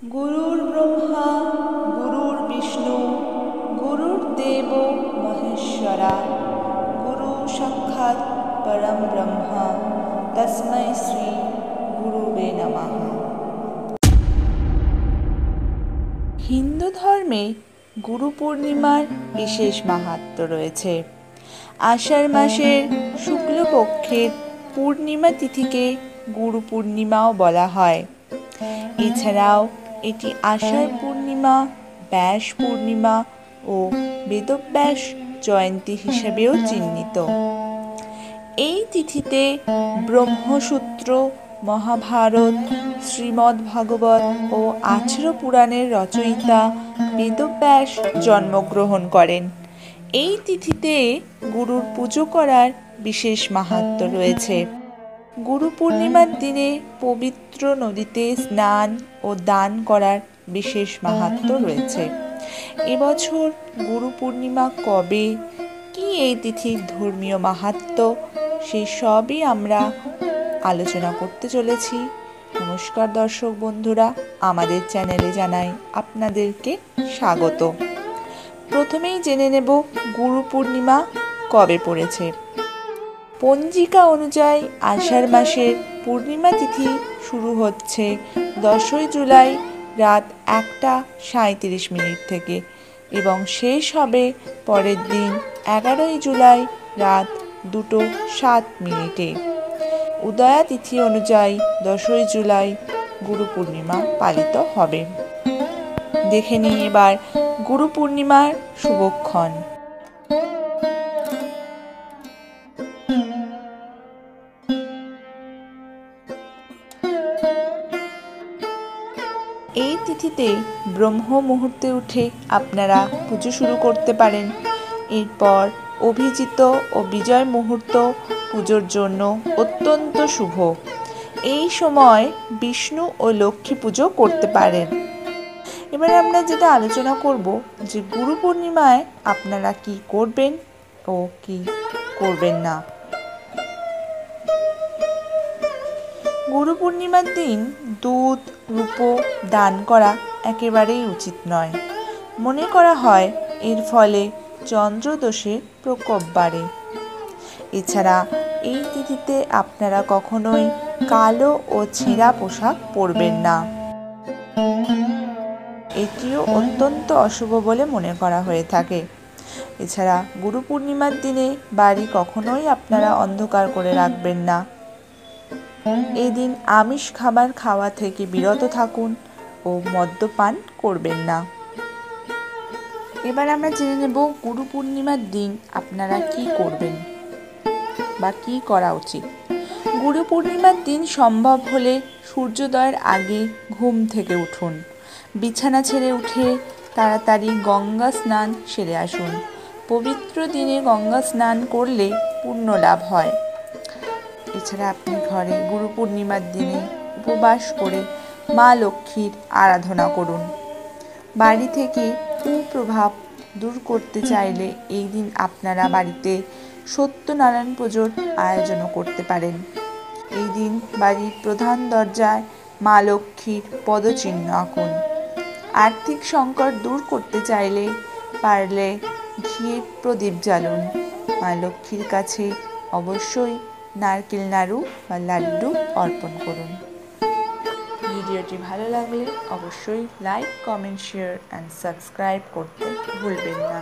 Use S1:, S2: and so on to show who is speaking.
S1: गुरुर्ब्रह्मा गुरुर्विष्णु गुरुर्देव महेश्वरा गुरु साक्षात् परम ब्रह्म तस्मै श्री गुरुवे नमः। हिंदू धर्मे गुरु पूर्णिमार विशेष माहात्म्य रयेछे। आषाढ़ मासेर शुक्लपक्षेर पूर्णिमा तिथिके गुरु पूर्णिमाओ बला हय। एछाड़ाओ एटी आषाढ़ पूर्णिमा, व्यास पूर्णिमा और वेदव्यास जयंती हिसेबेও चिह्नित। এই তিথিতে ব্রহ্মসূত্র, মহাভারত, শ্রীমদ্ভাগবত ও 18 পুরাণের রচয়িতা বেদব্যাস জন্মগ্রহণ করেন। এই তিথিতে গুরুর পুজো করার বিশেষ মাহাত্ম্য রয়েছে। গুরু পূর্ণিমার দিনে পবিত্র নদীতে স্নান ও দান করার বিশেষ মাহাত্ম্য রয়েছে। এবছর গুরু পূর্ণিমা কবে, কি এই তিথির ধর্মীয় মাহাত্ম্য, সেই সবই আমরা আলোচনা করতে চলেছি। নমস্কার দর্শক বন্ধুরা, আমাদের চ্যানেলে জানাই আপনাদেরকে স্বাগত। প্রথমেই জেনে নেব গুরু পূর্ণিমা কবে পড়েছে। পঞ্জিকা অনুযায়ী আষাঢ় মাসের পূর্ণিমা তিথি শুরু হচ্ছে 10 জুলাই রাত 1:37 থেকে এবং শেষ হবে পরের দিন 11 জুলাই রাত 2:07। উদয়া তিথি অনুযায়ী 10 জুলাই গুরু পূর্ণিমা পালিত হবে। দেখে নিই এবার গুরু পূর্ণিমার শুভক্ষণ। এই তিথিতে ব্রহ্ম মুহূর্তে উঠে আপনারা পুজো শুরু করতে পারেন। এরপর অভিজিৎ ও বিজয় মুহূর্ত পুজোর জন্য অত্যন্ত শুভ। এই সময় বিষ্ণু ও লক্ষ্মী পুজো করতে পারেন। এবার আমরা যেটা আলোচনা করব যে গুরু পূর্ণিমায় আপনারা কি করবেন ও কি করবেন না। গুরু পূর্ণিমার দিন দুধ, রূপো দান করা একেবারেই উচিত নয়। মনে করা হয় এর ফলে চন্দ্রদোষের প্রকোপ বাড়ে। এছাড়া এই তিথিতে আপনারা কখনোই কালো ও ছেঁড়া পোশাক পরবেন না। এটিও অত্যন্ত অশুভ বলে মনে করা হয়ে থাকে। এছাড়া গুরু পূর্ণিমার দিনে বাড়ি কখনোই আপনারা অন্ধকার করে রাখবেন না। এই দিন আমিষ খাবার খাওয়া থেকে বিরত থাকুন ও মদ্যপান করবেন না। এবার আমরা জেনে নেব গুরু পূর্ণিমার দিন আপনারা কি করবেন বা কি করা উচিত। গুরু পূর্ণিমার দিন সম্ভব হলে সূর্যোদয়ের আগে ঘুম থেকে উঠুন। বিছানা ছেড়ে উঠে তাড়াতাড়ি গঙ্গা স্নান সেরে আসুন। পবিত্র দিনে গঙ্গা স্নান করলে পুণ্য লাভ হয়। এছাড়া আপনি ঘরে গুরু পূর্ণিমার দিনে উপবাস করে মা লক্ষ্মীর আরাধনা করুন। বাড়ি থেকে কুপ্রভাব দূর করতে চাইলে এই দিন আপনারা বাড়িতে সত্যনারায়ণ পুজোর আয়োজনও করতে পারেন। এই দিন বাড়ির প্রধান দরজায় মা লক্ষ্মীর পদচিহ্ন আঁকুন। আর্থিক সংকট দূর করতে চাইলে পারলে ঘিয়ের প্রদীপ জ্বালুন। মা লক্ষ্মীর কাছে অবশ্যই নারকেল নাড়ু বা লাড্ডু অর্পণ করুন। ভিডিওটি ভালো লাগলে অবশ্যই like, comment, share and subscribe করতে ভুলবেন না।